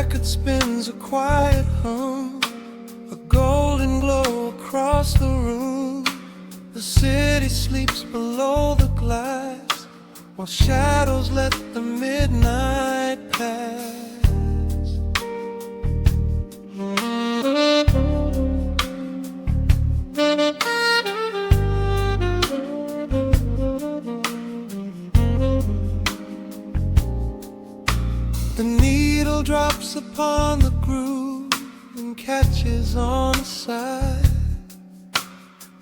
record spins a quiet hum, a golden glow across the room. The city sleeps below the glass, while shadows let the midnight pass. The needle drops upon the groove and catches on the side.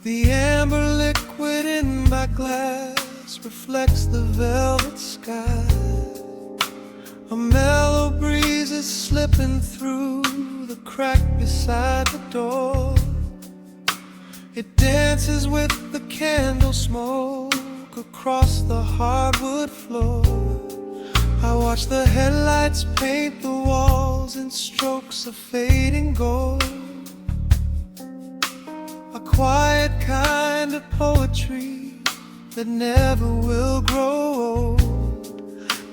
The amber liquid in my glass reflects the velvet sky. A mellow breeze is slipping through the crack beside the door. It dances with the candle smoke across the hardwood floor. I watch the headlights paint the walls in strokes of fading gold. A quiet kind of poetry that never will grow old.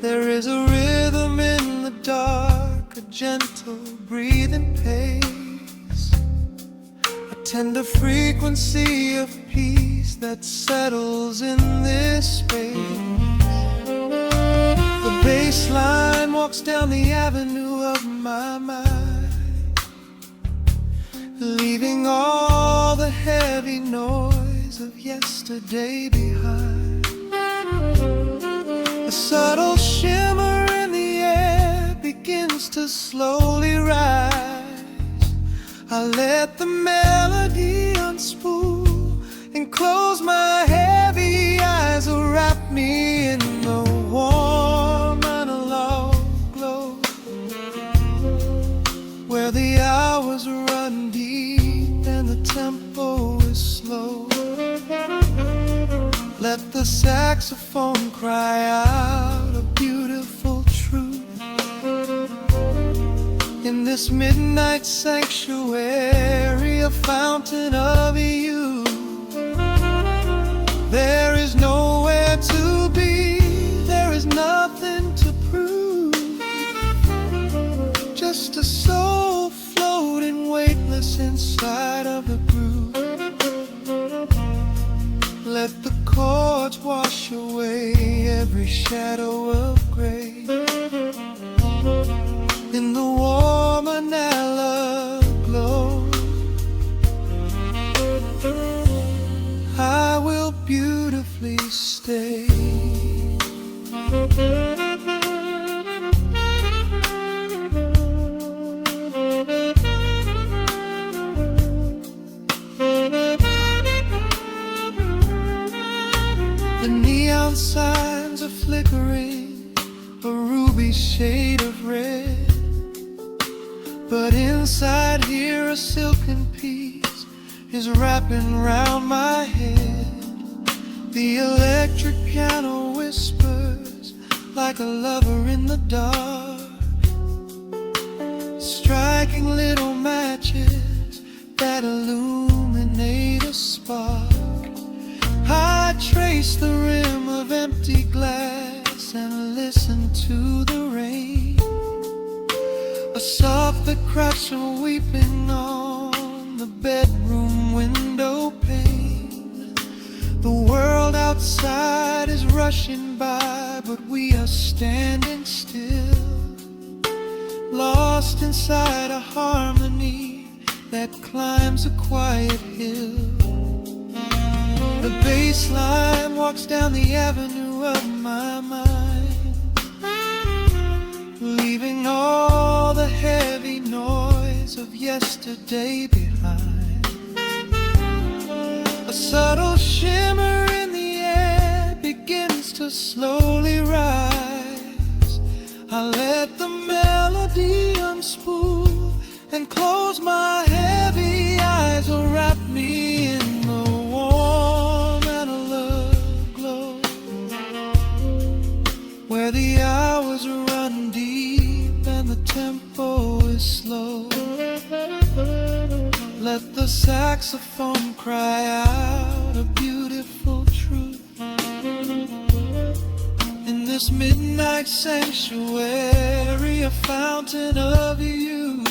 There is a rhythm in the dark, a gentle breathing pace, a tender frequency of peace that settles in this space. The bass line walks down the avenue of my mind, leaving all the heavy noise of yesterday behind. A subtle shimmer in the air begins to slowly rise. I let the melody unspool and close my heavy eyes, wrap me in the warm analog glow, where the hours run deep and the tempo is slow. Let the saxophone cry out a beautiful truth in this midnight sanctuary, a fountain of youth. There is nowhere to be, there is nothing to prove, just a soul floating weightless inside of the groove. Let the chords wash away every shadow of gray. In the warm analog glow, I will beautifully stay. The neon signs are flickering, a ruby shade of red, but inside here a silken peace is wrapping round my head. The electric piano whispers like a lover in the dark, striking little matches that illuminate a spark. I trace the rim of empty glass and listen to the rain, a soft crash weeping on the bedroom window pane. The world outside is rushing by, but we are standing still, lost inside a harmony that climbs a quiet hill. The bass line walks down the avenue of my mind, leaving all the heavy noise of yesterday behind. A subtle shimmer in the air begins to slowly rise. I let the melody unspool and close my heavy eyes, or wrap me in the warm analog glow, where the hours run deep and the tempo is slow. Let the saxophone cry out a beautiful truth in this midnight sanctuary, a fountain of you.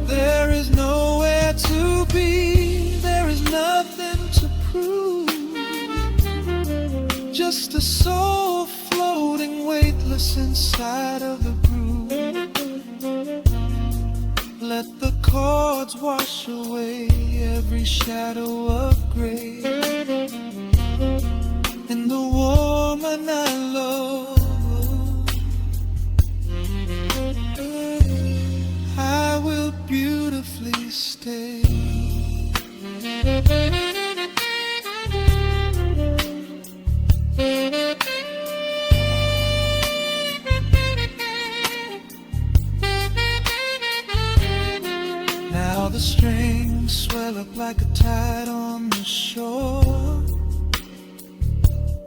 There is nowhere to be, there is nothing to prove. Just a soul floating weightless inside of the groove. Let the chords wash away every shadow of gray. And the woman I love, I will beautifully stay. Now the strings swell up like a tide on the shore,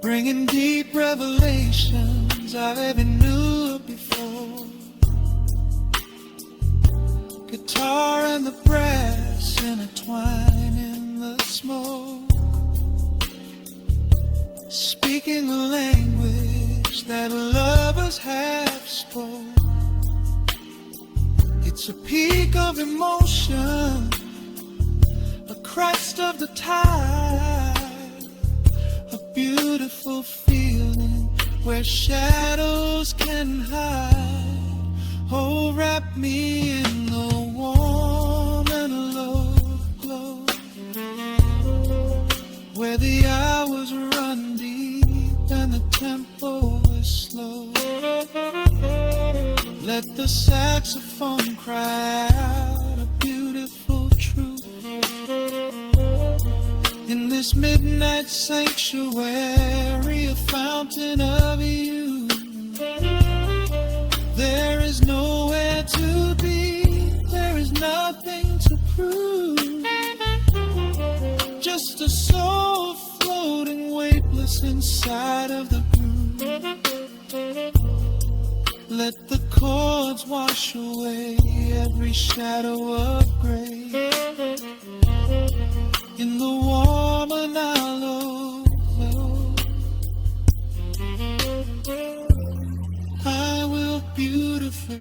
bringing deep revelations I've ever knew before. Guitar and the brass intertwine in the smoke, speaking a language that lovers have spoke. It's a peak of emotion, a crest of the tide, a beautiful feeling where shadows can hide. Oh, wrap me in the warm and love glow, where the hours run deep and the tempo is slow. Let the saxophone cry out a beautiful truth. In this midnight sanctuary, a fountain of you. There is nowhere to be, there is nothing to prove. Just a soul floating weightless inside of the groove. Let the chords wash away every shadow of gray. In the warm and hollow, I will beautifully.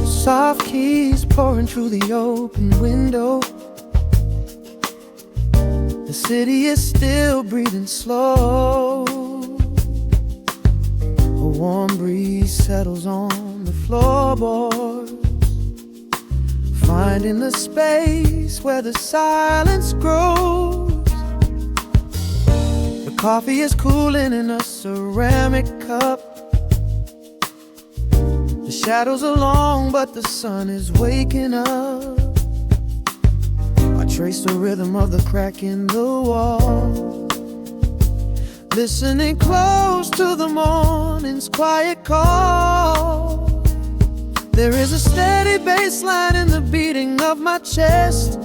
Soft keys pouring through the open window. The city is still breathing slow. A warm breeze settles on the floorboards, finding the space where the silence grows. The coffee is cooling in a ceramic cup. The shadows are long, but the sun is waking up. I trace the rhythm of the crack in the wall, listening close to the morning's quiet call. There is a steady bass line in the beating of my chest,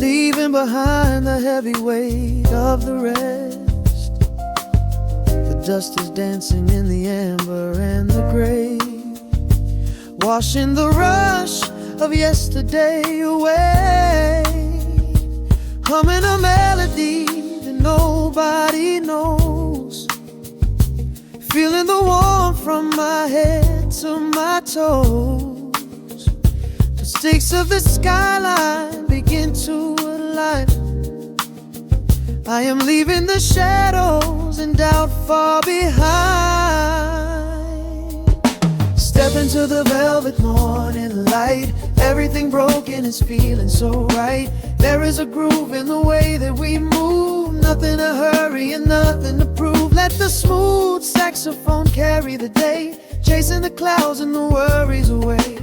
leaving behind the heavy weight of the rest. The dust is dancing in the amber and the gray, washing the rush of yesterday away. Humming a melody that nobody knows, feeling the warmth from my head to my toes. The stakes of the skyline begin to align. I am leaving the shadows and doubt far behind. Step into the velvet morning light. Everything broken is feeling so right. There is a groove in the way that we move. Nothing to hurry and nothing to prove. Let the smooth saxophone carry the day, chasing the clouds and the worries away.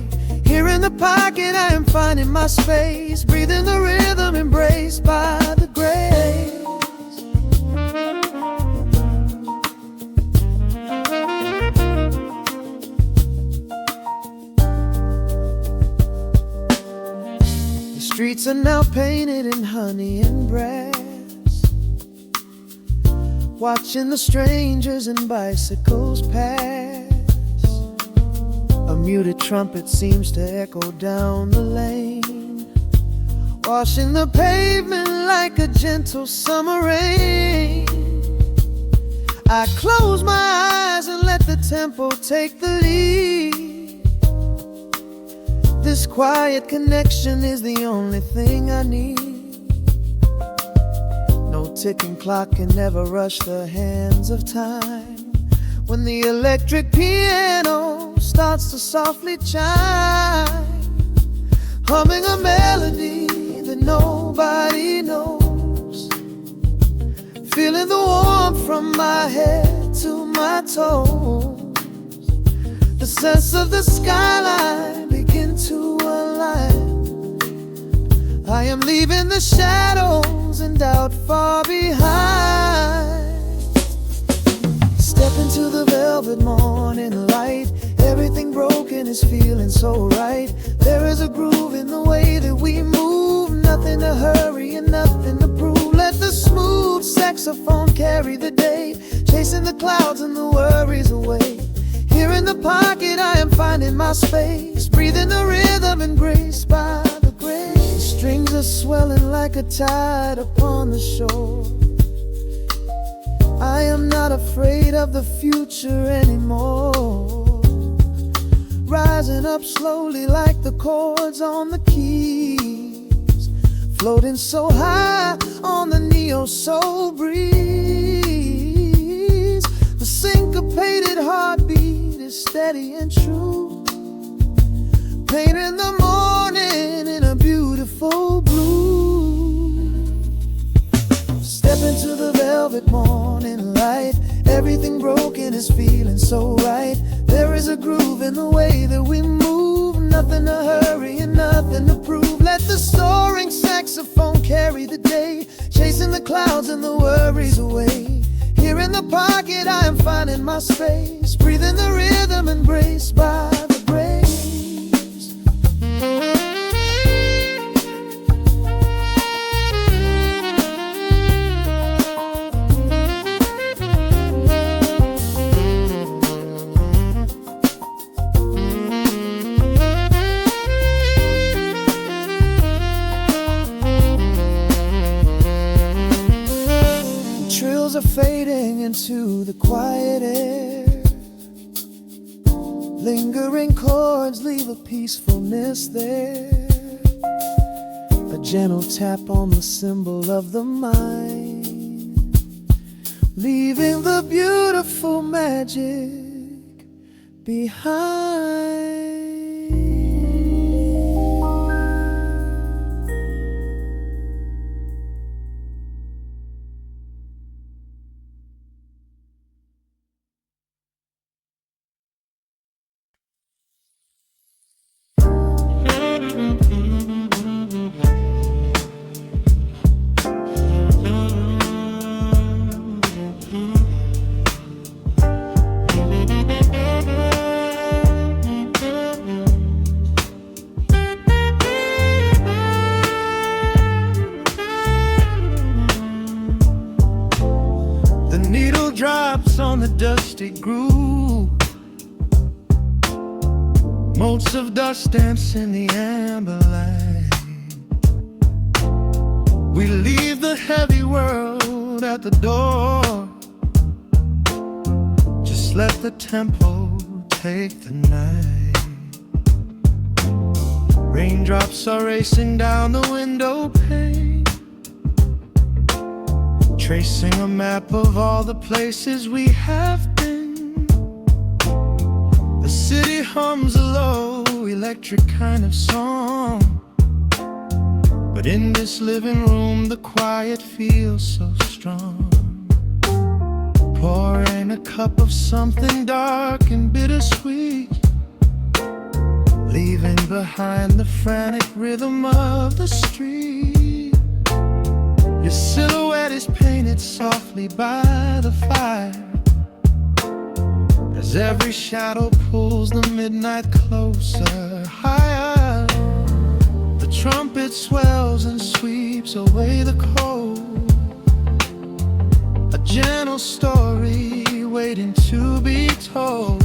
Here in the pocket I am finding my space, breathing the rhythm embraced by the grace. streets are now painted in honey and brass. Watching the strangers and bicycles pass. A muted trumpet seems to echo down the lane, washing the pavement like a gentle summer rain. I close my eyes and let the tempo take the lead. This quiet connection is the only thing I need. No ticking clock can never rush the hands of time. When the electric piano starts to softly chime, humming a melody that nobody knows, feeling the warmth from my head to my toes. The sense of the skyline begin to align. I am leaving the shadows and doubt far behind. Step into the velvet morning light. Everything broken is feeling so right. There is a groove in the way that we move. Nothing to hurry and nothing to prove. Let the smooth saxophone carry the day, chasing the clouds and the worries away. Here in the pocket I am finding my space, breathing the rhythm and grace by the grace. The strings are swelling like a tide upon the shore. I am not afraid of the future anymore. Rising up slowly like the chords on the keys, floating so high on the neo-soul breeze. The syncopated heartbeat is steady and true, painting the morning in a beautiful blue. Step into the velvet morning light. Everything broken is feeling so right. There is a groove in the way that we move. Nothing to hurry and nothing to prove. Let the soaring saxophone carry the day, chasing the clouds and the worries away. Here in the pocket I am finding my space, breathing the rhythm embraced by the grace. Are fading into the quiet air. Lingering chords leave a peacefulness there. A gentle tap on the cymbal of the mind, leaving the beautiful magic behind. Drops on the dusty groove, motes of dust dance in the amber light. We leave the heavy world at the door. Just let the tempo take the night. Raindrops are racing down the window pane, tracing a map of all the places we have been. The city hums a low, electric kind of song, but in this living room the quiet feels so strong. Pouring a cup of something dark and bittersweet, leaving behind the frantic rhythm of the street. Your silhouette is painted softly by the fire, as every shadow pulls the midnight closer, higher. The The trumpet swells and sweeps away the cold. A gentle story waiting to be told.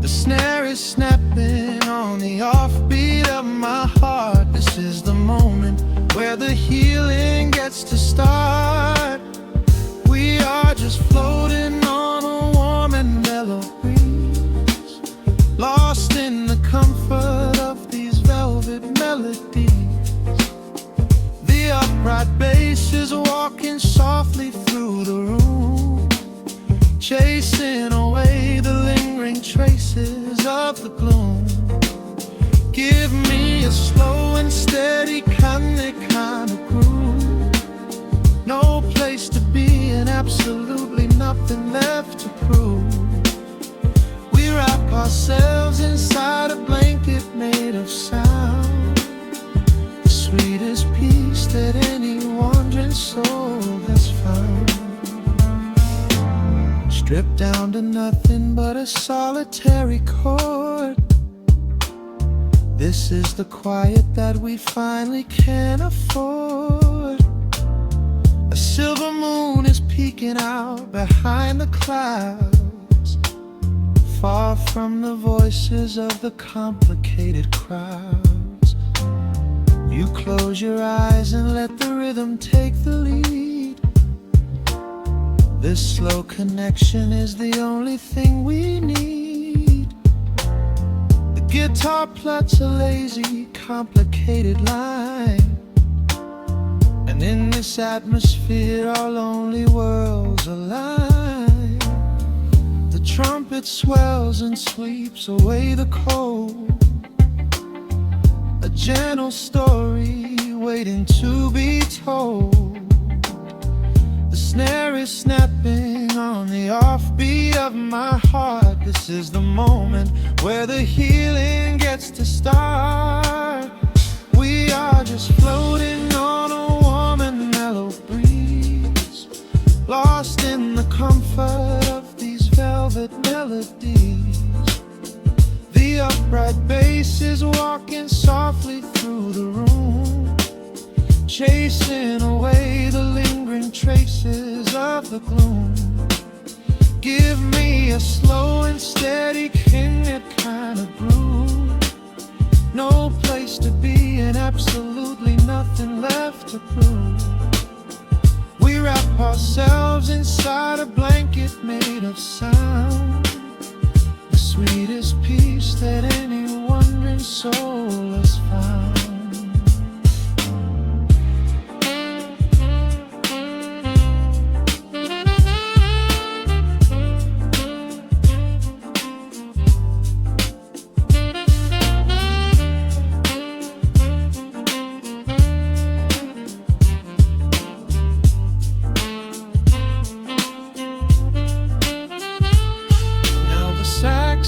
The snare is snapping on the offbeat of my heart. This is the moment where the healing gets to start. We are just floating on a warm and mellow breeze, lost in the comfort of these velvet melodies. The upright bass is walking softly through the room, chasing away the lingering traces of the gloom. Give me a slow and steady kind of groove. No place to be and absolutely nothing left to prove. We wrap ourselves inside a blanket made of sound, the sweetest peace that any wandering soul has found. Stripped down to nothing but a solitary chord. This is the quiet that we finally can afford. A silver moon is peeking out behind the clouds, far from the voices of the complicated crowds. You close your eyes and let the rhythm take the lead. This slow connection is the only thing we need. The guitar plots a lazy, complicated line, and in this atmosphere our lonely worlds align. The trumpet swells and sweeps away the cold. A gentle story waiting to be told. The snare is snapping on the offbeat of my heart. This is the moment where the healing gets to start. We are just floating on a warm and mellow breeze, lost in the comfort of these velvet melodies. The upright bass is walking softly through the room, chasing away the lingering traces of the gloom. Give me a slow and steady kind of groove. No place to be and absolutely nothing left to prove. We wrap ourselves inside a blanket made of sound, the sweetest peace that any wandering soul has found.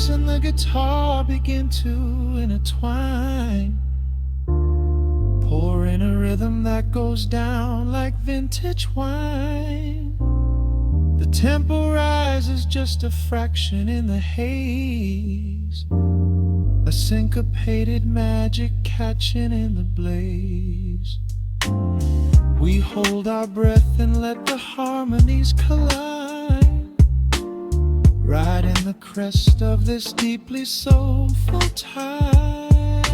And the guitar begin to intertwine, pouring a rhythm that goes down like vintage wine. The tempo rises just a fraction in the haze, a syncopated magic catching in the blaze. We hold our breath and let the harmonies collide, right in the crest of this deeply soulful tide.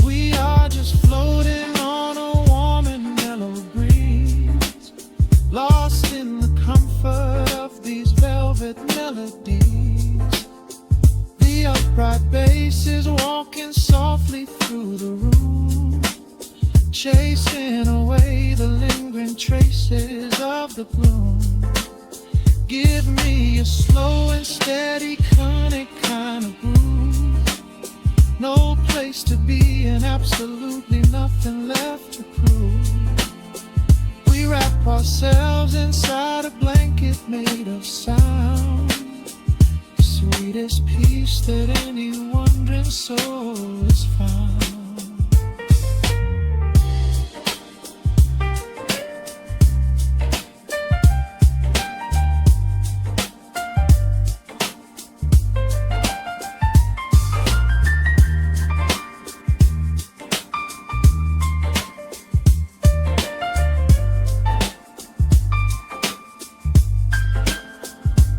We are just floating on a warm and mellow breeze, lost in the comfort of these velvet melodies. The upright bass is walking softly through the room, chasing away the lingering traces of the gloom. Give me a slow and steady kind of groove. No place to be and absolutely nothing left to prove. We wrap ourselves inside a blanket made of sound, the sweetest peace that any wandering soul has found.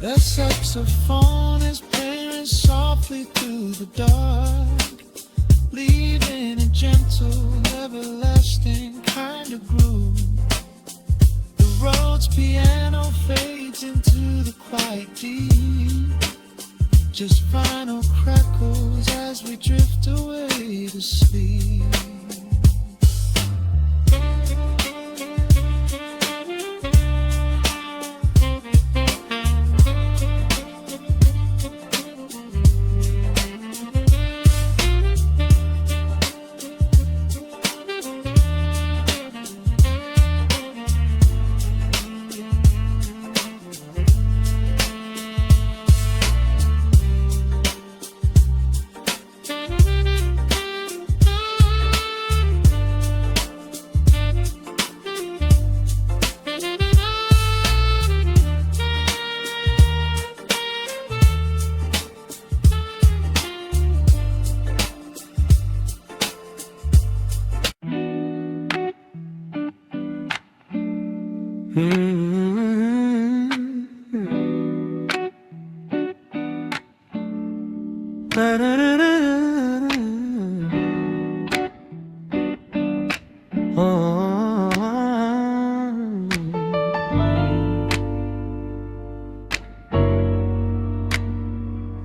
The saxophone is playing softly through the dark, leaving a gentle, everlasting kind of groove. The Rhodes piano fades into the quiet deep, just final crackles as we drift away to sleep.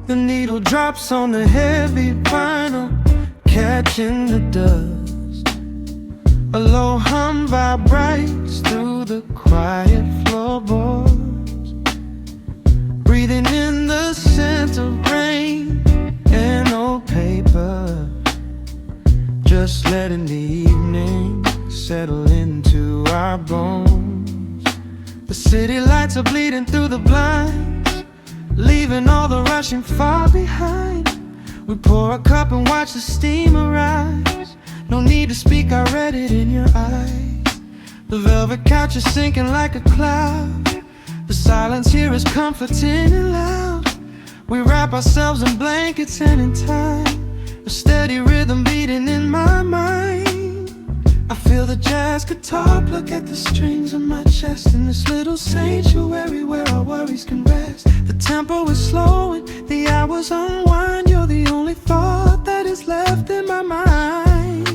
The needle drops on the heavy vinyl, catching the dust. A low hum vibrates through the quiet floorboards, breathing in the scent of rain and old paper, just letting the evening settle into our bones. The city lights are bleeding through the blinds, leaving all the rushing far behind. We pour a cup and watch the steam arise. No need to speak, I read it in your eyes. The velvet couch is sinking like a cloud. The silence here is comforting and loud. We wrap ourselves in blankets and in time, a steady rhythm beating in my mind. I feel the jazz guitar pluck at the strings of my chest, in this little sanctuary where our worries can rest. The tempo is slowing, the hours unwind. You're the only thought that is left in my mind.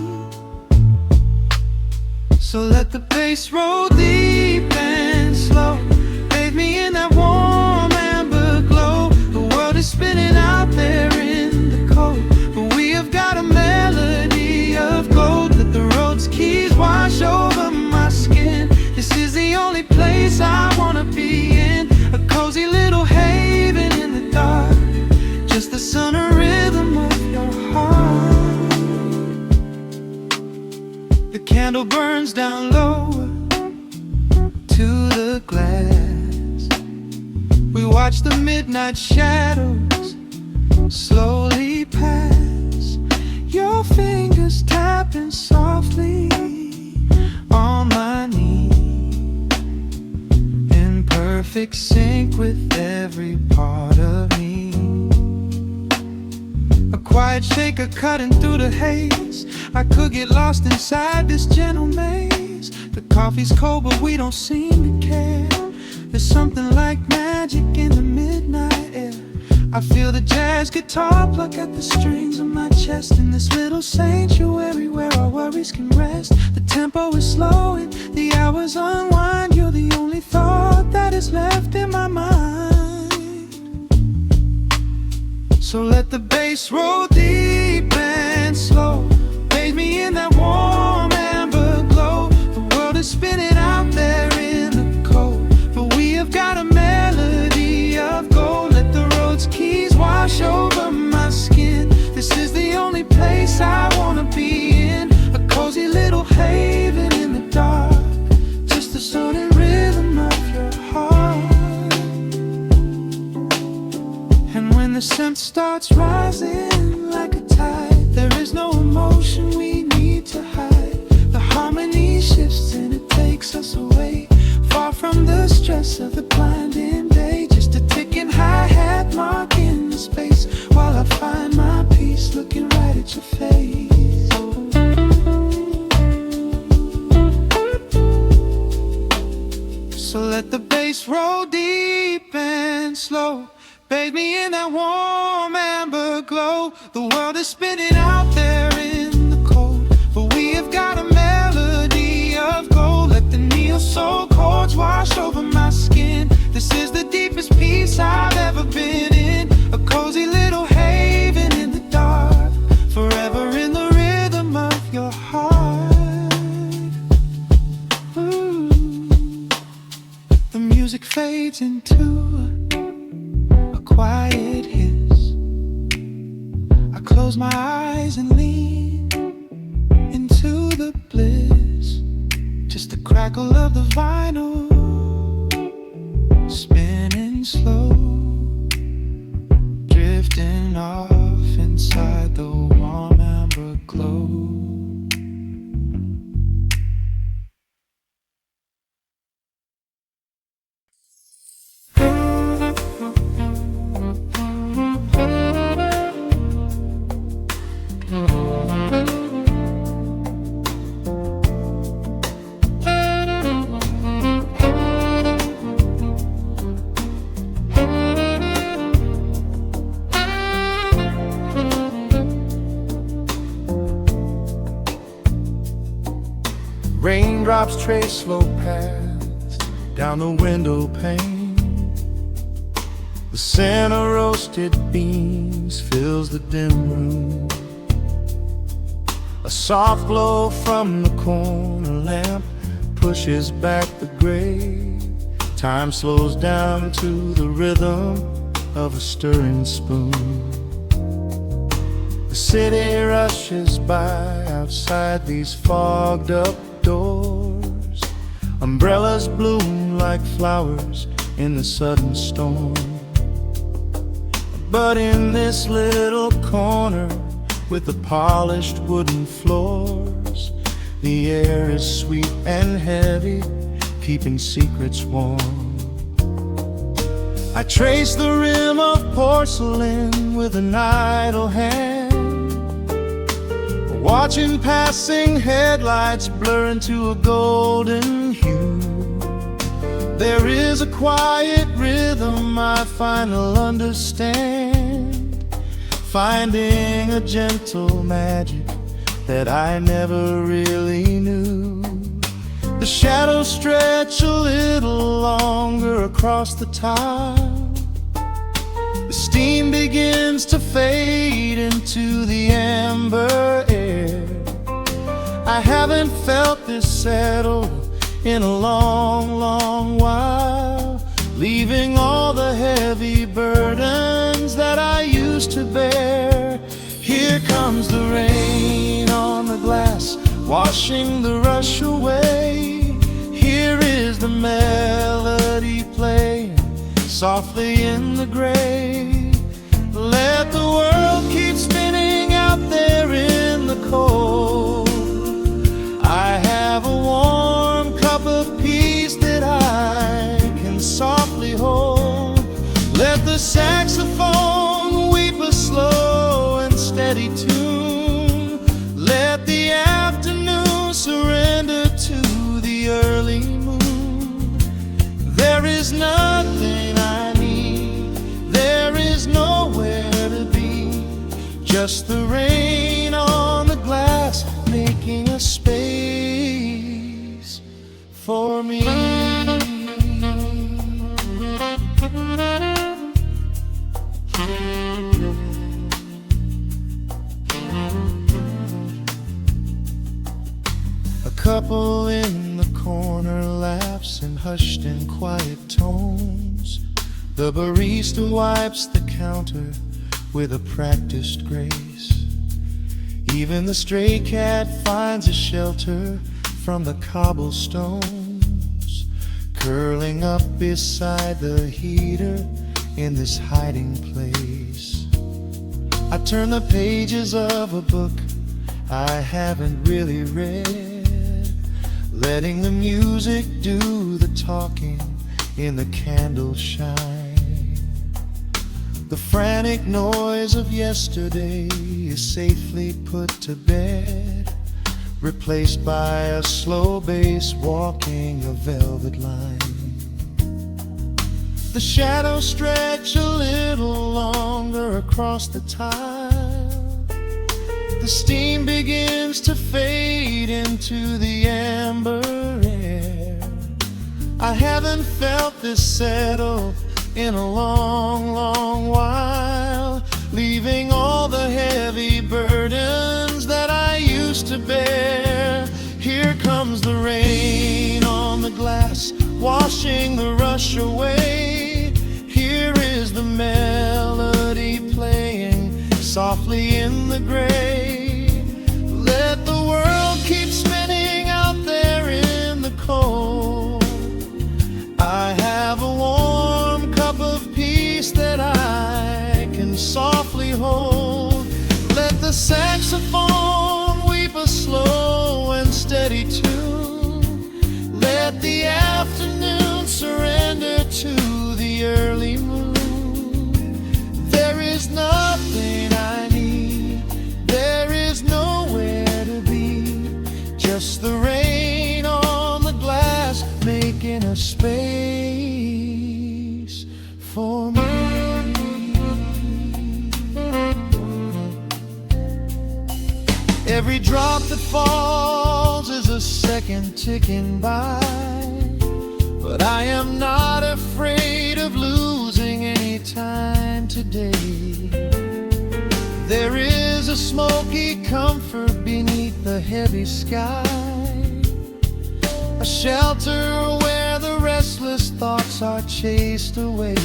So let the bass roll deep and slow, bathe me in that warm amber glow. The world is spinning out there in the cold, but we have got a melody of gold. Let the Rhodes keys wash over my skin. This is the only place I wanna be in, a cozy little haven in the dark, just the sun and rhythm of your heart. The candle burns down lower to the glass. We watch the midnight shadows slowly pass, your fingers tapping softly on my knee, in perfect sync with every part of me. A quiet shaker cutting through the haze. I could get lost inside this gentle maze. The coffee's cold, but we don't seem to care. There's something like magic in the midnight air. I feel the jazz guitar pluck at the strings of my chest, in this little sanctuary where our worries can rest. The tempo is slowing, the hours unwind. You're the only thought that is left in my mind. So let the bass roll deep and slow, bathe me in that warm amber glow. The world is spinning out there in the cold, but we have got a melody of gold. Let the Rhodes keys wash over my skin. This is the only place I wanna be in, a cozy little haven in the dark, just the soul and rhythm of your heart. And when the scent starts rising like a tide, there is no emotion we need to hide. The harmony shifts and it takes us away, far from the stress of the blinding day. Just a ticking hi-hat marking the space, while I find my peace looking right at your face. So let the bass roll deep deep and slow. Bathe me in that warm amber glow. The world is spinning out there in the cold, but we have got a melody of gold. Let the neo-soul chords wash over my skin. This is the deepest peace I've ever been in. A cozy little haven in the dark, forever in the rhythm of your heart. Ooh. The music fades into a quiet hiss. I close my eyes and lean into the bliss. Just the crackle of the vinyl spinning slow, drifting off inside the warm amber glow. Raindrops trace slow paths down the window pane. The scent of roasted beans fills the dim room. A soft glow from the corner lamp pushes back the gray. Time slows down to the rhythm of a stirring spoon. The city rushes by outside these fogged up doors. Umbrellas bloom like flowers in the sudden storm. But in this little corner with the polished wooden floors, the air is sweet and heavy, keeping secrets warm. I trace the rim of porcelain with an idle hand, watching passing headlights blur into a golden hue. There is a quiet rhythm I finally understand, finding a gentle magic that I never really knew. The shadows stretch a little longer across the tile. The steam begins to fade into the amber air. I haven't felt this settled in a long, long while, leaving all the heavy burdens that I used to bear. Here comes the rain on the glass, washing the rush away. Here is the melody playing softly in the gray. Let the world keep spinning out there in the cold. I have a warm cup of peace that I can softly hold. Let the saxophone weep a slow and steady tune. Let the afternoon surrender to the early moon. There is nothing I need, there is nowhere to be, just the rain on the glass making a space for me. A couple in the corner laughs in hushed and quiet tones. The barista wipes the counter with a practiced grace. Even the stray cat finds a shelter from the cobblestones, curling up beside the heater in this hiding place. I turn the pages of a book I haven't really read, letting the music do the talking in the candle shine. The frantic noise of yesterday is safely put to bed, replaced by a slow bass walking a velvet line. The shadows stretch a little longer across the tile. The steam begins to fade into the amber air. I haven't felt this settle in a long, long while, leaving all the heavy burdens that I used to bear. Here comes the rain on the glass, washing the rush away. Here is the melody playing softly in the gray. Let the world keep spinning out there in the cold. I have a warm cup of peace that I can softly hold. Let the saxophone weep a slow and steady tune. Let the afternoon surrender to the early moon. There is nothing I need, there is nowhere to be, just the rain on the glass making a space for me. Every drop that falls is a second ticking by, but I am not afraid of losing any time today. There is a smoky comfort beneath the heavy sky, a shelter where the restless thoughts are chased away.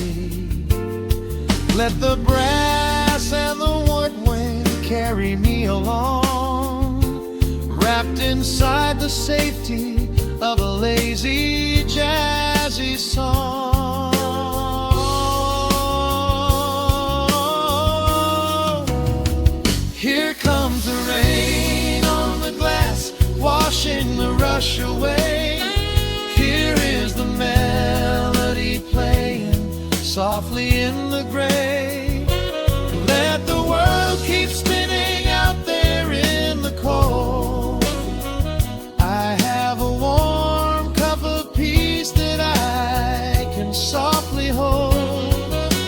Let the brass and the woodwind carry me along, wrapped inside the safety of a lazy, jazzy song. Here comes the rain on the glass, washing the rush away. Here is the melody playing softly in the gray. Let the world keep spinning out there in the cold. I have a warm cup of peace that I can softly hold.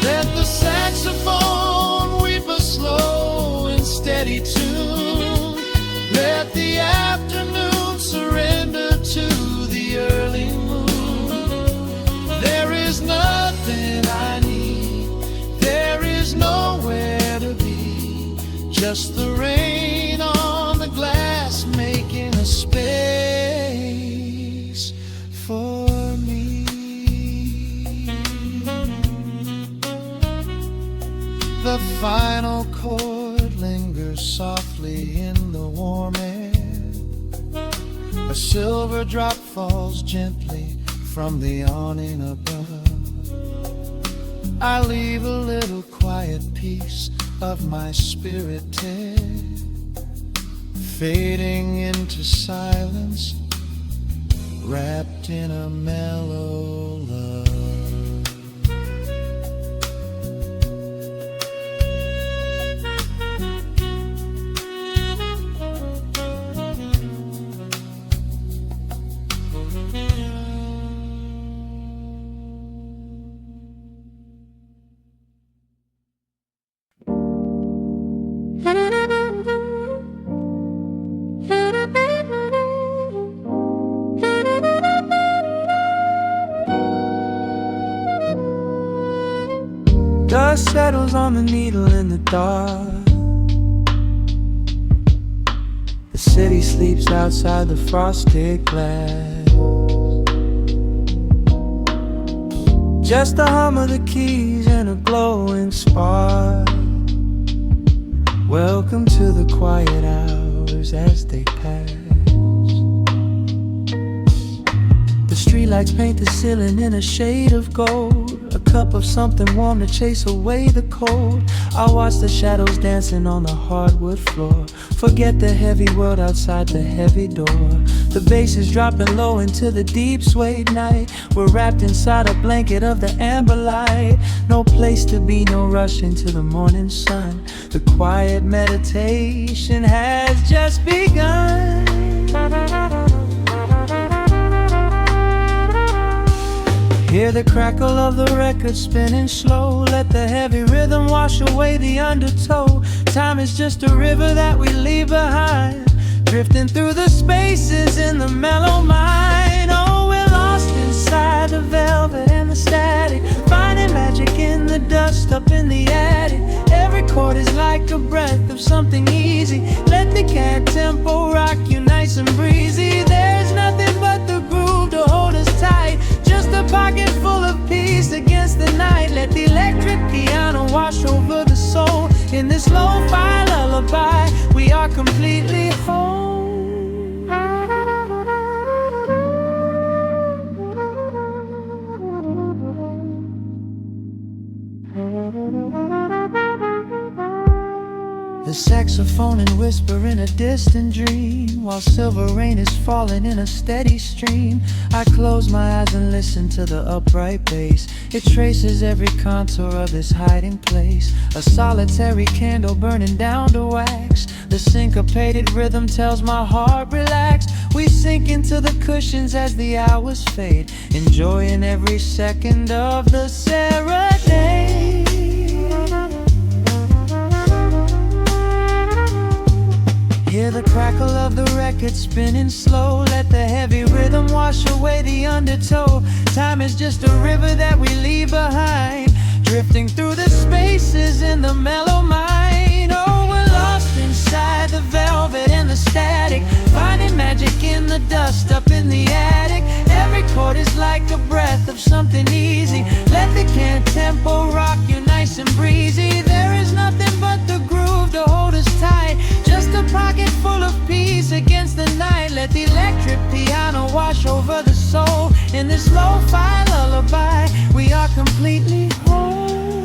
Let the saxophone weep a slow and steady tune. Let the afternoon surrender to the early moon. There is nothing I need, there is nowhere to be, just the rain on the glass making a space for me. The final chord lingers softly in the warm air. A silver drop falls gently from the awning above. I leave a little quiet piece of my spirit tear, fading into silence, wrapped in a mellow love. Dust settles on the needle in the dark. The city sleeps outside the frosted glass. Just the hum of the keys and a glowing spark. Welcome to the quiet hours as they pass. The streetlights paint the ceiling in a shade of gold. A cup of something warm to chase away the cold. I watch the shadows dancing on the hardwood floor. Forget the heavy world outside the heavy door. The bass is dropping low into the deep suede night. We're wrapped inside a blanket of the amber light. No place to be, no rush into the morning sun. The quiet meditation has just begun. Hear the crackle of the record spinning slow. Let the heavy rhythm wash away the undertow. Time is just a river that we leave behind, drifting through the spaces in the mellow mind. Oh, we're lost inside the velvet and the static, finding magic in the dust up in the attic. Every chord is like a breath of something easy. Let the cat tempo rock you nice and breezy. There's nothing but the groove to hold us tight, just a pocket full of peace against the night. Let the electric piano wash over the soul. In this lo-fi lullaby, we are completely whole. The saxophone and whisper in a distant dream, while silver rain is falling in a steady stream. I close my eyes and listen to the upright bass. It traces every contour of this hiding place. A solitary candle burning down to wax. The syncopated rhythm tells my heart relax. We sink into the cushions as the hours fade, enjoying every second of the serenade. Hear the crackle of the record spinning slow. Let the heavy rhythm wash away the undertow. Time is just a river that we leave behind, drifting through the spaces in the mellow mind. Oh, we're lost inside the velvet and the static, finding magic in the dust up in the attic. Every chord is like a breath of something easy. Let the can tempo rock you nice and breezy. There is nothing but the groove to hold us tight, just a pocket full of peace against the night. Let the electric piano wash over the soul. In this lo-fi lullaby, we are completely whole.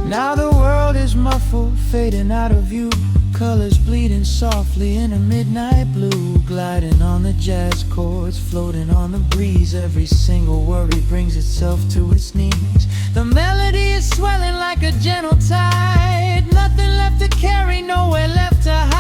Now the world is muffled, fading out of view. Colors bleeding softly in a midnight blue, gliding on the jazz chords, floating on the breeze. Every single worry brings itself to its knees. The melody is swelling like a gentle tide. Nothing left to carry, nowhere left to hide.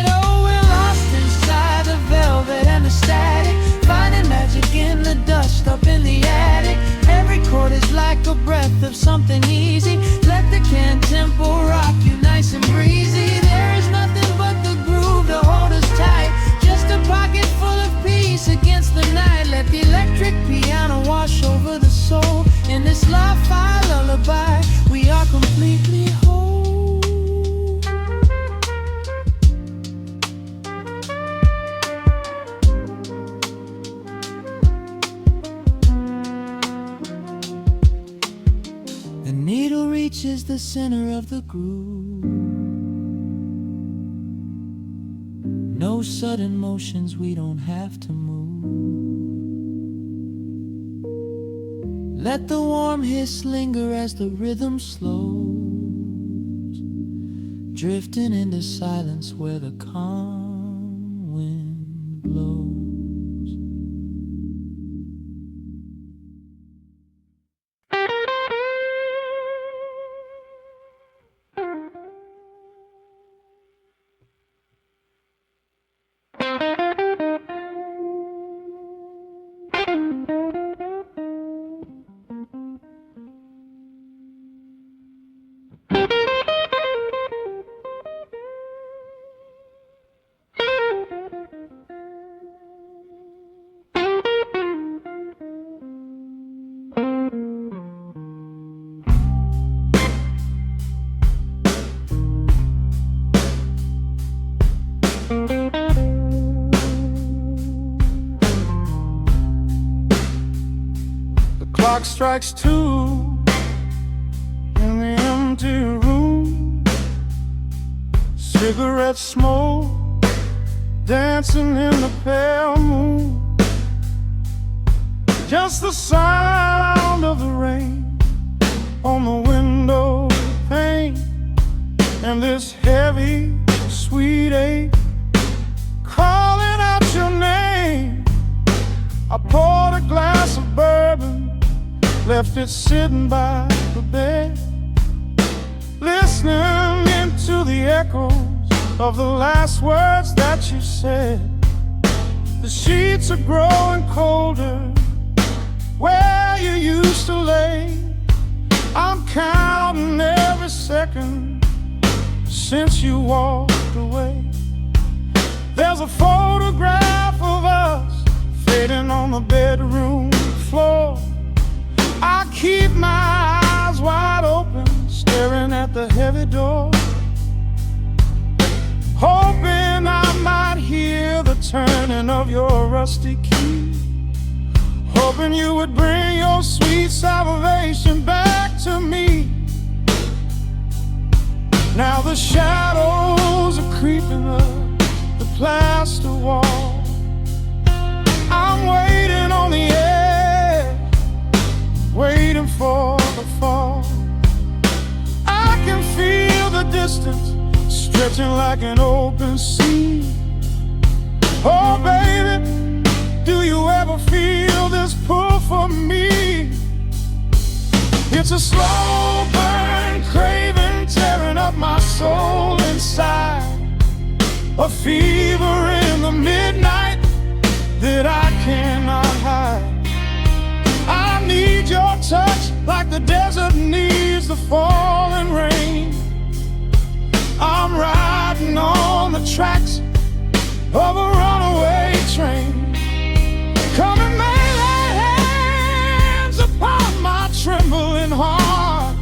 Oh, we're lost inside the velvet and the static, finding magic in the dust up in the attic. Every chord is like a breath of something easy. Let the can tempo rock you nice and breezy. There is nothing but the groove to hold us tight, just a pocket full of peace against the night. Let the electric piano wash over the soul. In this lo-fi lullaby, we are completely whole. The needle reaches the center of the groove. No sudden motions, we don't have to move. Let the warm hiss linger as the rhythm slows, drifting into silence where the calm wind blows. Clock strikes 2 in the empty room. Cigarette smoke dancing in the pale moon. Just the sound of the rain on the window pane, and this heavy, sweet ache calling out your name. I poured a glass of bourbon, left it sitting by the bed, listening into the echoes of the last words that you said. The sheets are growing colder where you used to lay. I'm counting every second since you walked away. There's a photograph of us fading on the bedroom floor. I keep my eyes wide open, staring at the heavy door, hoping I might hear the turning of your rusty key, hoping you would bring your sweet salvation back to me. Now the shadows are creeping up the plaster wall. I'm waiting on the edge, waiting for the fall. I can feel the distance stretching like an open sea. Oh baby, do you ever feel this pull for me? It's a slow burn craving tearing up my soul inside, a fever in the midnight that I cannot hide. I need your touch like the desert needs the falling rain. I'm riding on the tracks of a runaway train. Come and lay hands upon my trembling heart,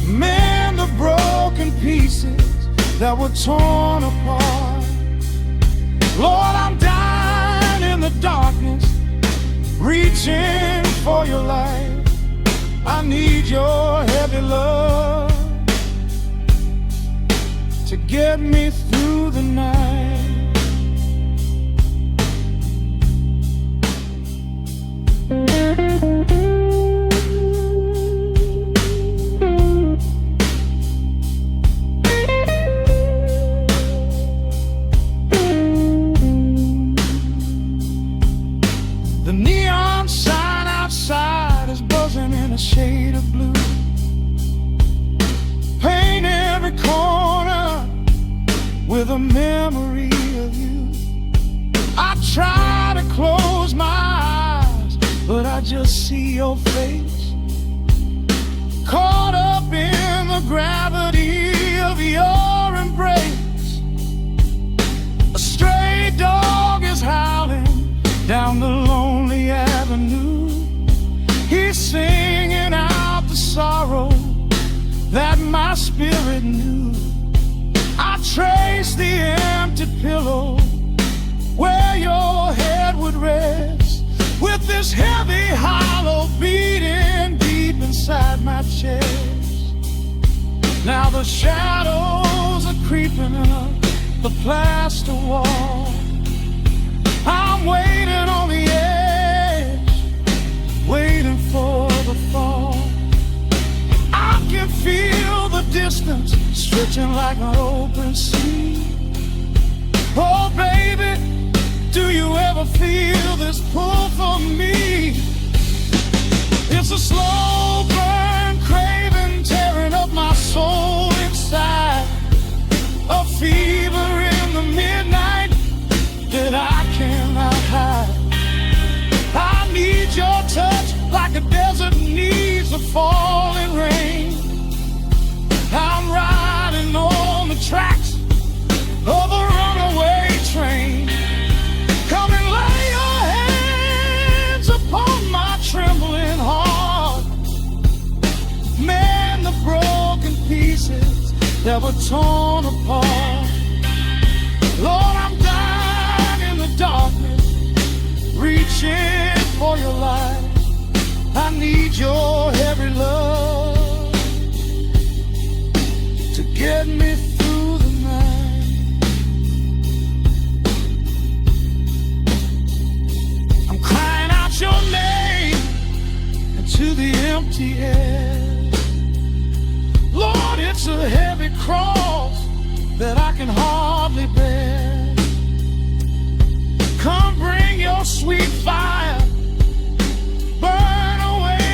mend the broken pieces that were torn apart. Lord, I'm dying in the darkness, reaching for your light. I need your heavy love to get me through the night. The neon sign outside is buzzing in a shade of blue. Paint every corner with a memory of you. I try to close my eyes, but I just see your face, caught up in the gravity of your embrace. A stray dog is howling down the lonely avenue. He's singing out the sorrow that my spirit knew. I trace the empty pillow where your head would rest, with this heavy hollow beating deep inside my chest. Now the shadows are creeping up the plaster wall. I'm waiting on the edge, waiting for the fall. I can feel the distance stretching like an open sea. Oh baby, do you ever feel this pull for me? It's a slow burn craving tearing up my soul inside, a fever in the midnight that I cannot hide. I need your touch like a desert needs a falling rain. I'm riding on the tracks of a runaway train. Come and lay your hands upon my trembling heart, mend the broken pieces that were torn apart. Lord, I'm dying in the darkness, reaching for your light. I need your heavy love to get me through the night. I'm crying out your name into the empty air. Lord, it's a heavy cross that I can hardly bear. Come bring your sweet fire, burn away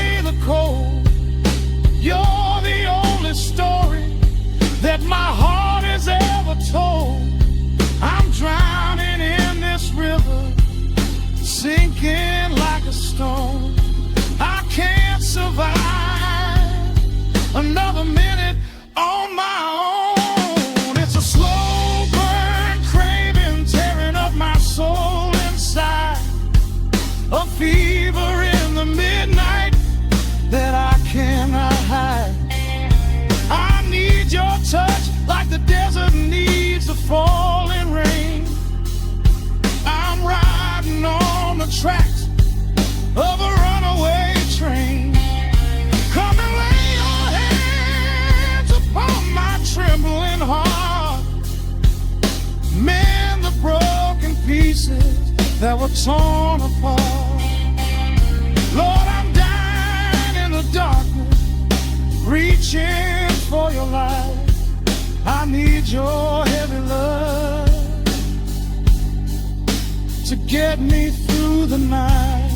sinking like a stone. I can't survive another minute on my own. It's a slow burn, craving, tearing up my soul inside. A fever in the midnight that I cannot hide. I need your touch like the desert needs the falling rain. I'm riding on the tracks of a runaway train. Come and lay your hands upon my trembling heart. Mend the broken pieces that were torn apart. Lord, I'm dying in the darkness, reaching for your light. I need your heavy love to get me through the night.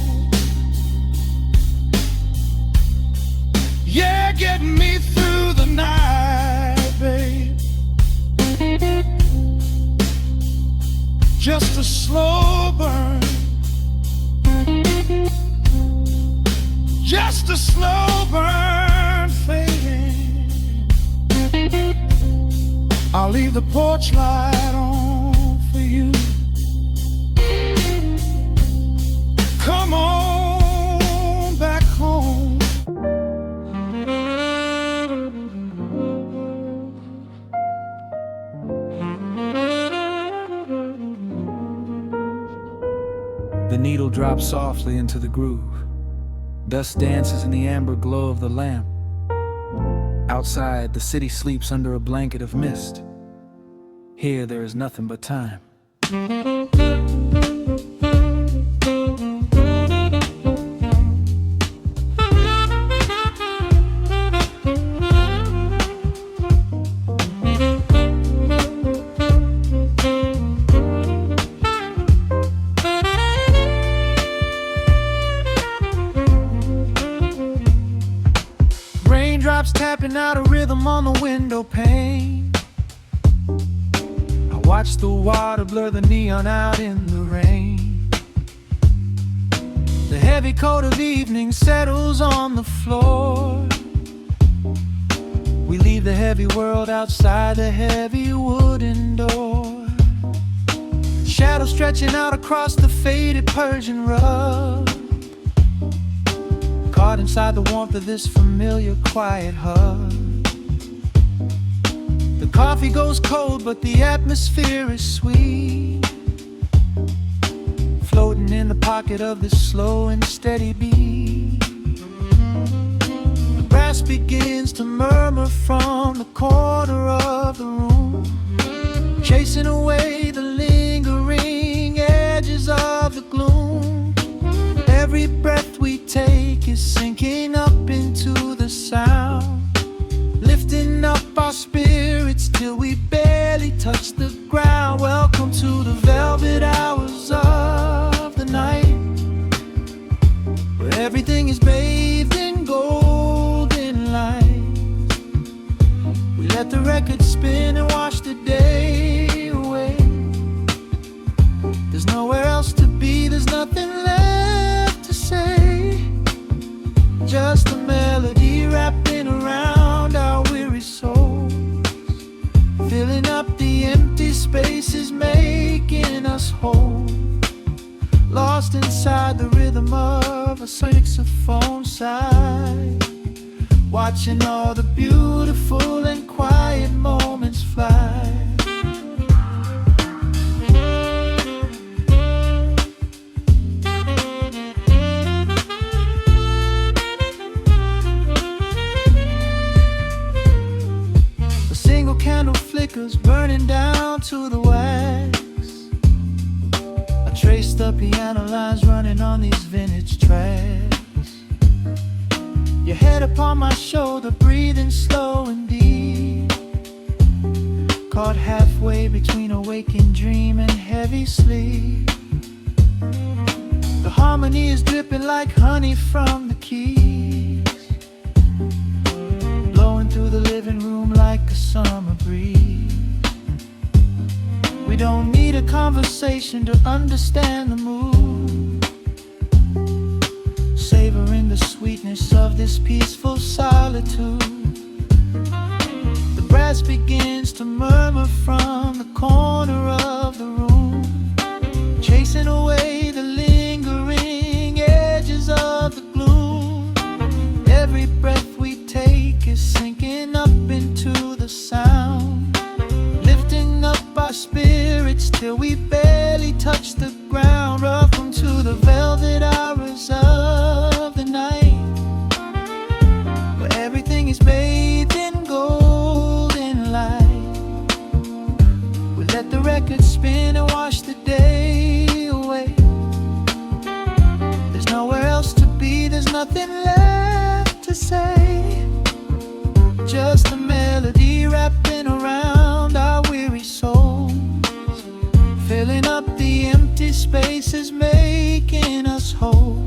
Yeah, get me through the night, babe. Just a slow burn, just a slow burn fading. I'll leave the porch light on for you. Come on back home. The needle drops softly into the groove. Dust dances in the amber glow of the lamp. Outside, the city sleeps under a blanket of mist. Here, there is nothing but time. Raindrops tapping out a rhythm on the window pane. I watch the water blur the neon out in the rain. The heavy coat of evening settles on the floor. We leave the heavy world outside the heavy wooden door. Shadows stretching out across the faded Persian rug. Caught inside the warmth of this familiar quiet hug. The coffee goes cold, but the atmosphere is sweet. Floating in the pocket of this slow and steady beat. The brass begins to murmur from the corner of the room, chasing away the lingering edges of the gloom. Every breath we take is sinking up into the sound, lifting up our spirits till we barely touch the ground. Welcome to the velvet hours of the night, where everything is bathed in golden light. We let the record spin and wash the day away. There's nowhere else to be, there's nothing left to say. Just a melody wrapping around our weary souls, filling up the empty spaces, making us whole. Lost inside the rhythm of a saxophone sigh, watching all the beautiful and quiet moments fly. Candle flickers burning down to the wax. I trace the piano lines running on these vintage tracks. Your head upon my shoulder, breathing slow and deep, caught halfway between a waking dream and heavy sleep. The harmony is dripping like honey from the keys, blowing through the living room like a summer breeze. We don't need a conversation to understand the mood. this peaceful solitude. The brass begins to murmur from the corner of the room, chasing away the lingering edges of the gloom. Every breath we take is sinking up into the sound, lifting up our spirits till we barely touch the ground. Welcome to the velvet hours of the night, where everything is bathed in golden light. We let the record spin and wash the day away. There's nowhere else to be, there's nothing left to say. Just a melody wrapping around our weary souls, filling up the empty spaces, making us whole.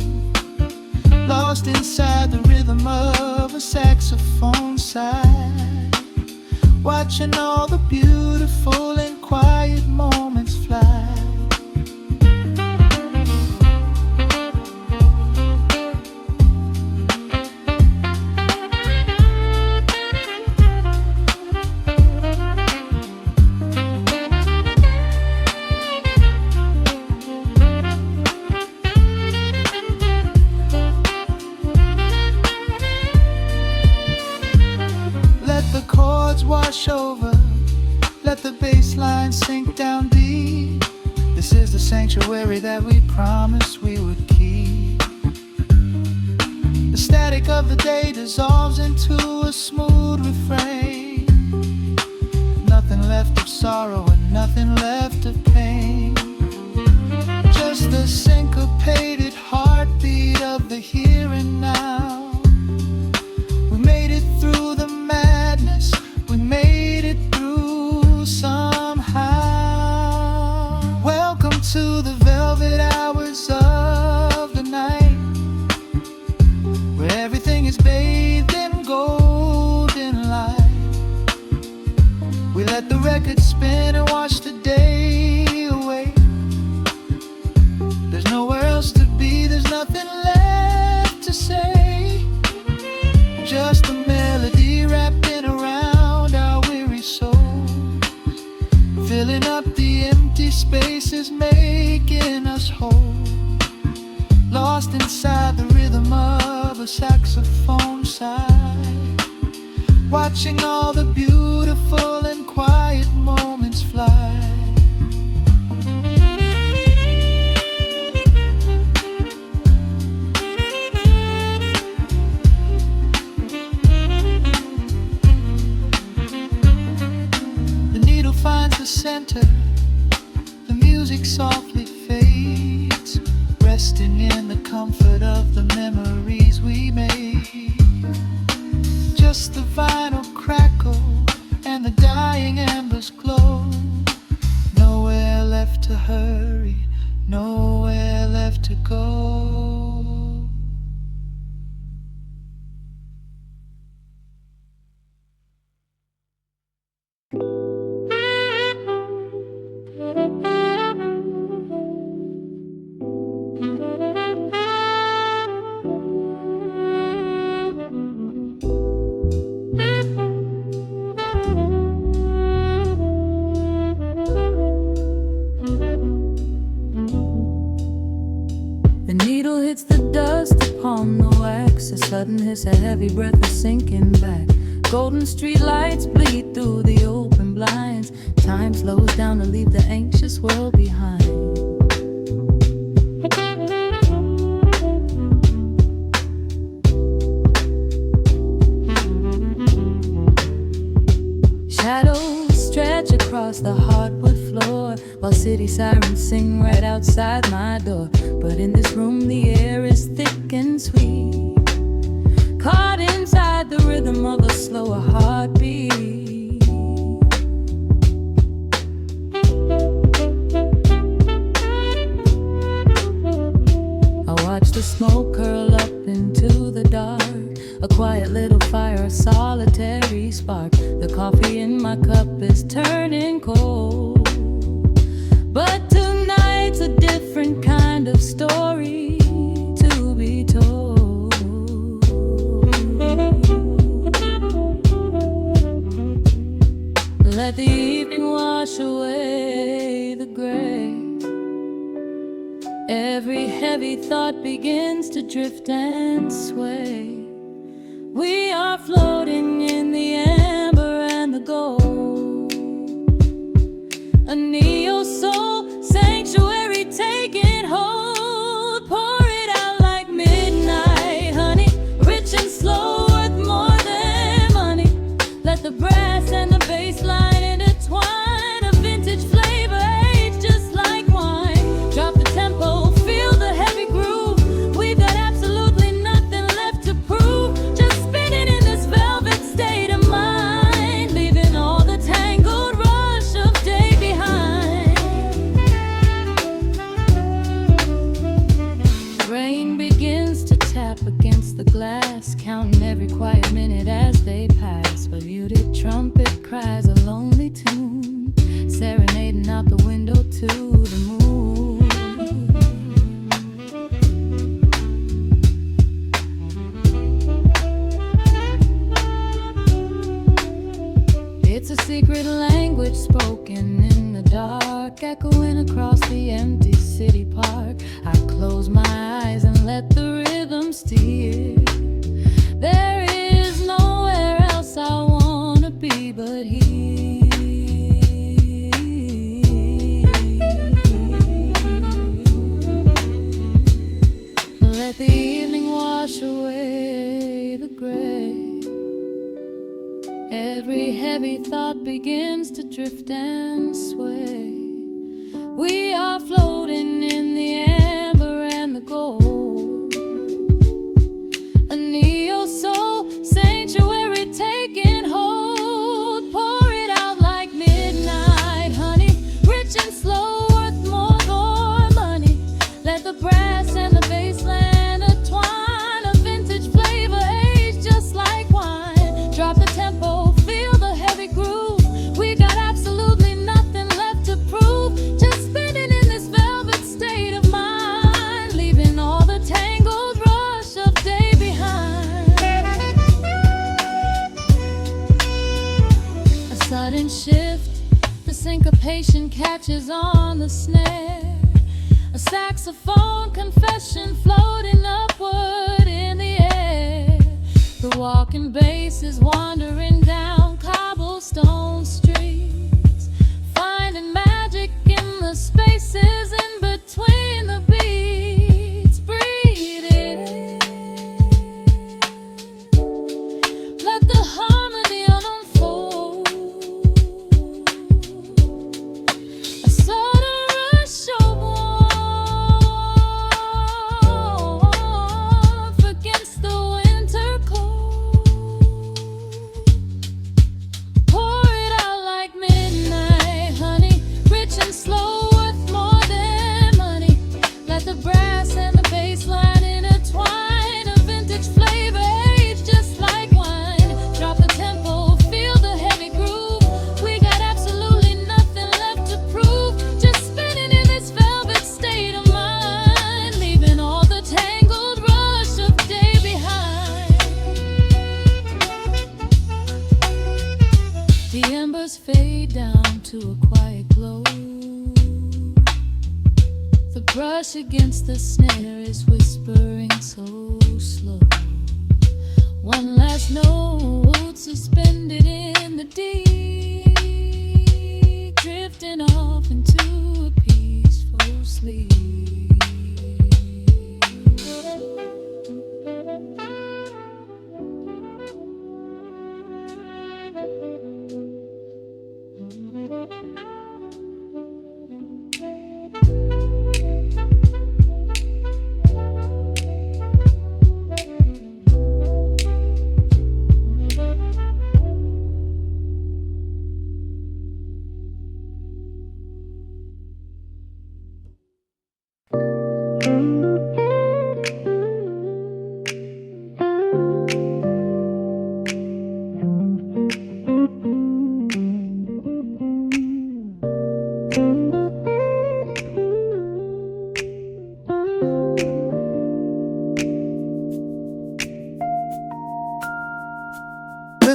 Lost inside the rhythm of a saxophone sigh, watching all the beautiful and quiet moments fly. Wash over, let the bass line sink down deep. This is the sanctuary that we promised we would keep. The static of the day dissolves into a smooth refrain. Nothing left of sorrow and nothing left of pain, just the syncopated heartbeat of the here and now. We made it through the madness, we made it through somehow. Welcome to the velvet hours of the night, where everything is bathed in golden light. We let the record spin and wash the day away. There's nowhere else to be, there's nothing left to say. Just a melody wrapping around our weary souls, filling up the empty spaces, making us whole. Lost inside the rhythm of a saxophone sigh, watching all the beautiful and quiet moments fly. Finds the center, the music softly fades, resting in the comfort of the memories we made. Just the vinyl crackle and the dying embers glow. Nowhere left to hurry, nowhere left to go. Hits the dust upon the wax. A sudden hiss, a heavy breath, a sinking back. Golden street lights bleed through the open blinds. Time slows down to leave the anxious world behind. Shadows stretch across the hardwood floor, while city sirens sing right outside my door. But in this room the air is thick and sweet, caught inside the rhythm of a slower heartbeat. I watch the smoke curl up into the dark, a quiet little fire, a solitary spark. The coffee in my cup is turning cold, but tonight's a different kind of story to be told. Let the evening wash away the gray. Every heavy thought begins to drift and sway. We are floating in the amber and the gold. A neo-soul sanctuary taking hold. Pour it out like midnight honey, rich and slow, worth more than money. Let the brass and the bass line intertwine. A vintage flavor aged just like wine. Drop the tempo, feel the heavy groove. We've got absolutely nothing left to prove. Just spinning in this velvet state of mind, leaving all the tangled rush of day behind. Rain begins to tap against the glass, counting every quiet minute as they pass. A muted trumpet cries a lonely tune, serenading out the window to the moon. It's a secret language spoken in the dark, echoing across the empty city park. I close my eyes and let the rhythm steer. There is nowhere else I wanna be but here. Let the evening wash away the gray. Every heavy thought begins to drift and sway. We are floating in the amber and the gold. A neo-soul sanctuary taking hold. Pour it out like midnight honey, rich and slow, worth more than money. Let the brass and the bass line intertwine. A vintage flavor aged just like wine. Drop the tempo, feel the heavy groove. We got absolutely nothing left to prove. Just spinning in this velvet state of mind, leaving all the tangled rush of day behind. A sudden shift, the syncopation catches on the snare. A saxophone confession floating upward in the air. The walking bass is wandering down cobblestone streets, finding magic in the spaces in between the beats. Breathe it in, let the harmony unfold. A sudden rush of warmth against the winter cold. Pour it out like midnight honey, rich and slow, worth more than money. Let the brass and the bass line intertwine. A vintage flavor aged just like wine. Drop the tempo, feel the heavy groove. We got absolutely nothing left to prove. Just spinning in this velvet state of mind, leaving all the tangled rush of day behind. The embers fade down to a quiet glow. The brush against the snare is whispering so slow. One last note suspended in the deep, drifting off into a peaceful sleep.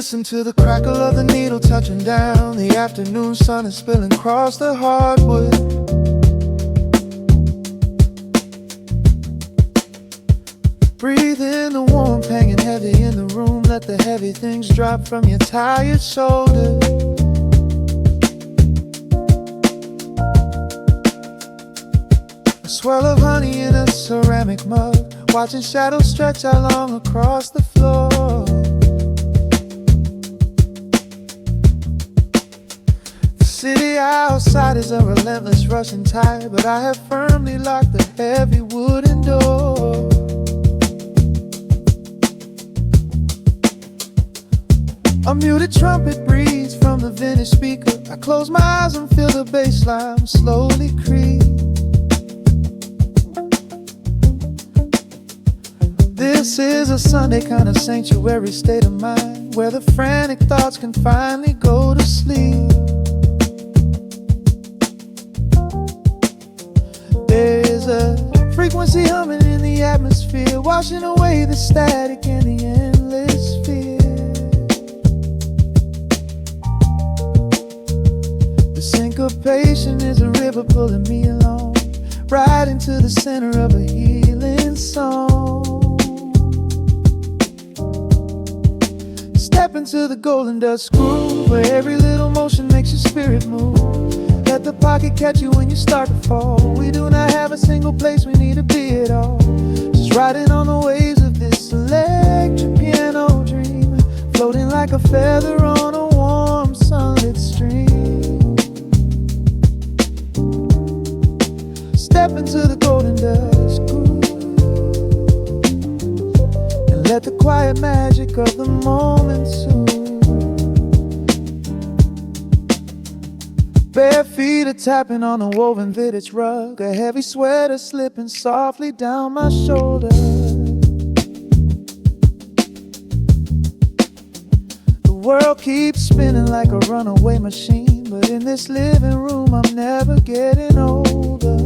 Listen to the crackle of the needle touching down. The afternoon sun is spilling across the hardwood. Breathe in the warmth hanging heavy in the room. Let the heavy things drop from your tired shoulders. A swirl of honey in a ceramic mug, watching shadows stretch out long across the floor. The city outside is a relentless rushing tide, but I have firmly locked the heavy wooden door. A muted trumpet breathes from the vintage speaker. I close my eyes and feel the bass line slowly creep. This is a Sunday kind of sanctuary state of mind, where the frantic thoughts can finally go to sleep. There is a frequency humming in the atmosphere, washing away the static and the endless fear. The syncopation is a river pulling me along, right into the center of a healing song. Step into the golden dust groove, where every little motion makes your spirit move. Let the pocket catch you when you start to fall. We do not have a single place we need to be at all. Just riding on the waves of this electric piano dream, floating like a feather on a warm sunlit stream. Step into the golden dust groove, and let the quiet magic of the moment soothe. Bare feet are tapping on a woven vintage rug, a heavy sweater slipping softly down my shoulder. The world keeps spinning like a runaway machine, but in this living room I'm never getting older.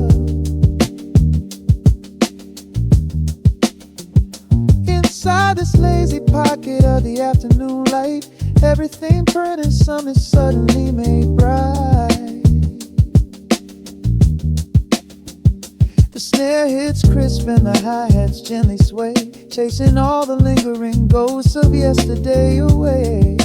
Inside this lazy pocket of the afternoon light, everything burning, some is suddenly made bright. The snare hits crisp and the hi-hats gently sway, chasing all the lingering ghosts of yesterday away.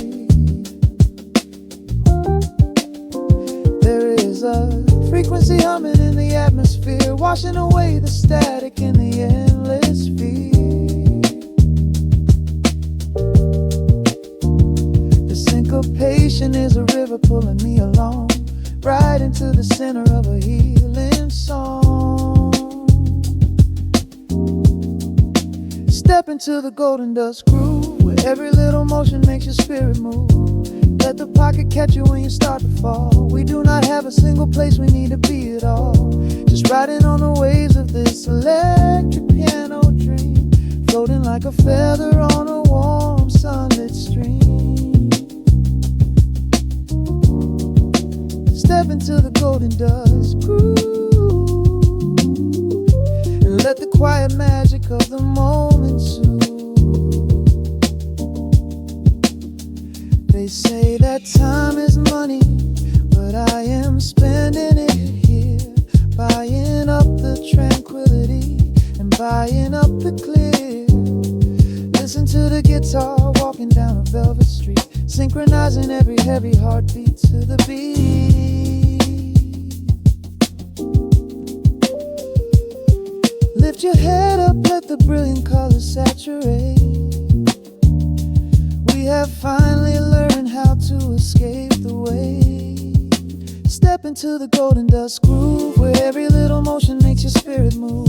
There is a frequency humming in the atmosphere, washing away the static and the endless fear. Syncopation is a river pulling me along, right into the center of a healing song. Step into the golden dust groove, where every little motion makes your spirit move. Let the pocket catch you when you start to fall. We do not have a single place we need to be at all. Just riding on the waves of this electric piano dream, floating like a feather on a warm sunlit stream. Step into the golden dust groove, and let the quiet magic of the moment soothe. They say that time is money, but I am spending it here, buying up the tranquility and buying up the clear. Listen to the guitar walking down a velvet street, synchronizing every heavy heartbeat to the beat. Lift your head up, let the brilliant colors saturate. We have finally learned how to escape the weight. Step into the golden dust groove, where every little motion makes your spirit move.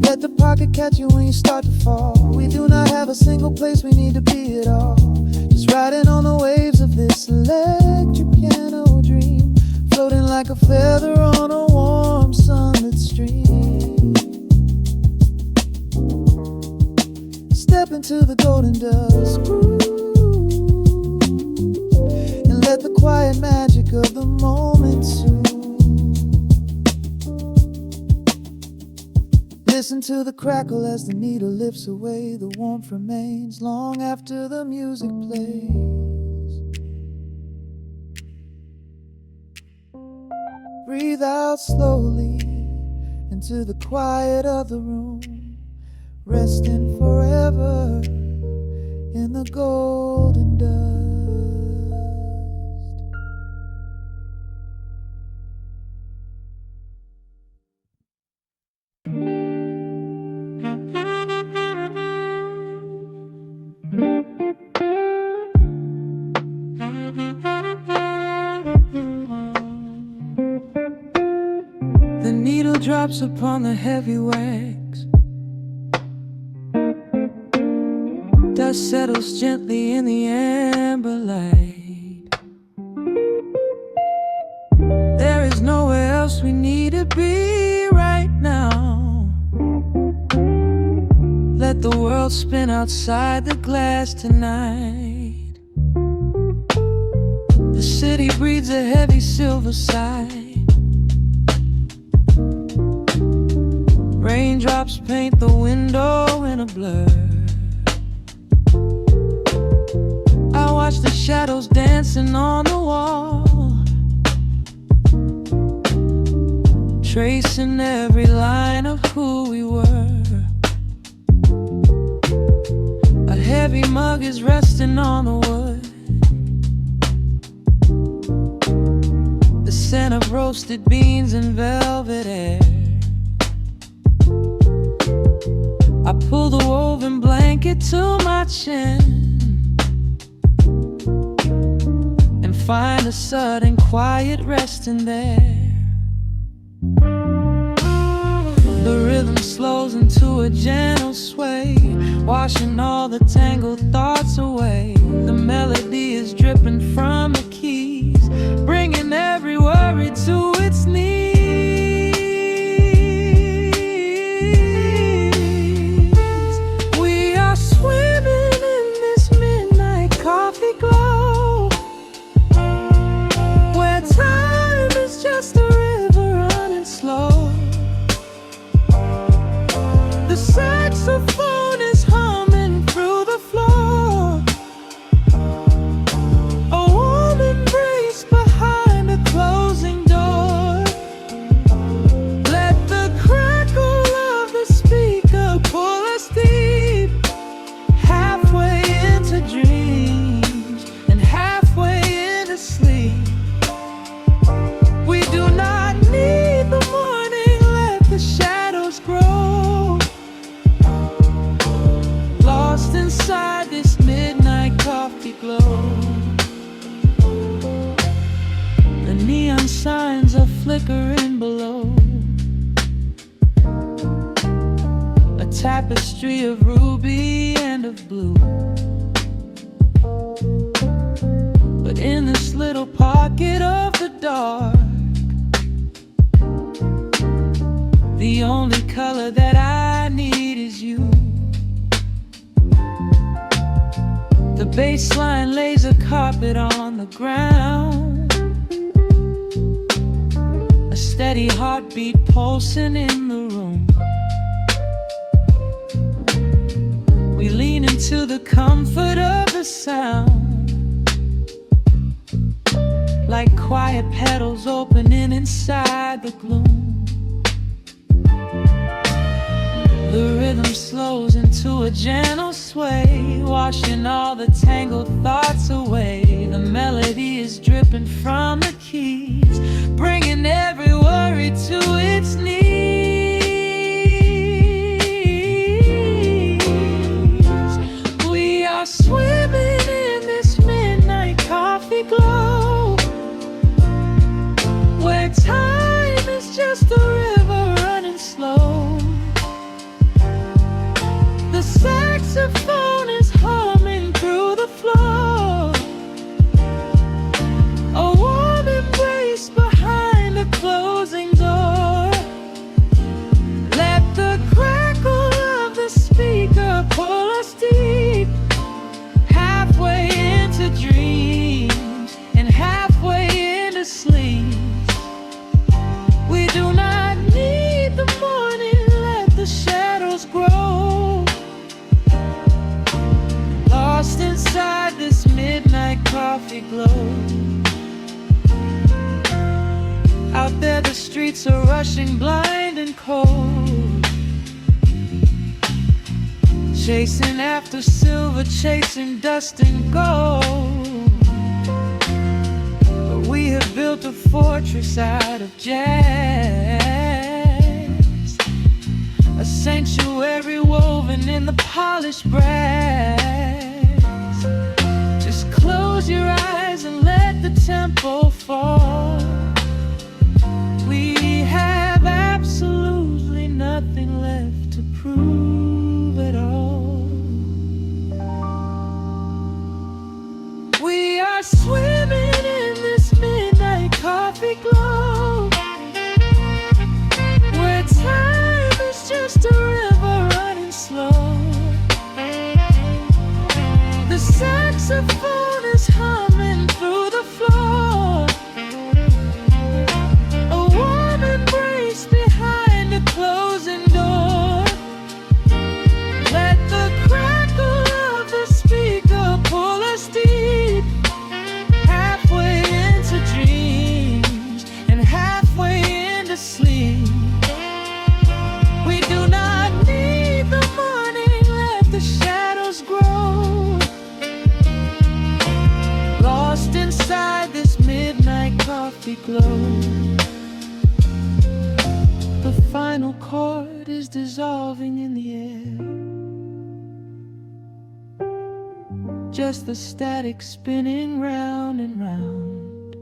Let the pocket catch you when you start to fall. We do not have a single place we need to be at all. Just riding on the waves of this electric piano dream, floating like a feather on a warm sunlit stream. Step into the golden dust groove, and let the quiet magic of the moment soothe. Listen to the crackle as the needle lifts away. The warmth remains long after the music plays. breathe out slowly into the quiet of the room, resting forever in the golden dust. The needle drops upon the heavy wax. Dust settles gently in the amber light. There is nowhere else we need to be right now. Let the world spin outside the glass tonight. The city breathes a heavy silver sigh. Raindrops paint the window in a blur. I watch the shadows dancing on the wall, tracing every line of who we were. A heavy mug is resting on the wood. The scent of roasted beans and velvet air. I pull the woven blanket to my chin and find a sudden quiet resting there. The rhythm slows into a gentle sway, washing all the tangled thoughts away. The melody is dripping from the keys, bringing every worry to its knees. We are swimming in this midnight coffee glow, where time is just a river running slow. The saxophone is humming through the floor. A warm embrace behind a closing door. Let the crackle of the speaker pull us deep, halfway into dreams and halfway into sleep. We do not need the morning, let the shadows grow. Lost inside this midnight coffee glow. The neon signs are flickering below. A tapestry of ruby and of blue. But in this little pocket of the dark, the only color that I need is you. The bass line lays a carpet on the ground, a steady heartbeat pulsing in the room. We lean into the comfort of the sound, like quiet petals opening inside the gloom. The rhythm slows into a gentle sway, washing all the tangled thoughts away. The melody is dripping from the keys, bringing every worry to its knees. We are swimming in this midnight coffee glow, where time is just a river running slow. The saxophone is humming through the floor. A warm Out there the streets are rushing blind and cold, chasing after silver, chasing dust and gold. But we have built a fortress out of jazz, a sanctuary woven in the polished brass. Just close your eyes and let the tempo fall. We have absolutely nothing left to prove at all. We are swimming in this midnight coffee glow, where time is just a river running slow. The saxophone is humming through the floor, a warm embrace behind a closing door. Let the crackle of the speaker pull us deep, halfway into dreams and halfway into sleep. We do not need the morning, let the shadows grow, lost inside this midnight coffee glow. The final chord is dissolving in the air, just the static spinning round and round.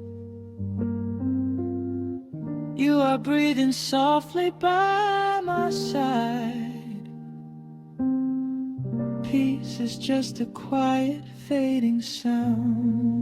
You are breathing softly by my side. Peace is just a quiet fading sound.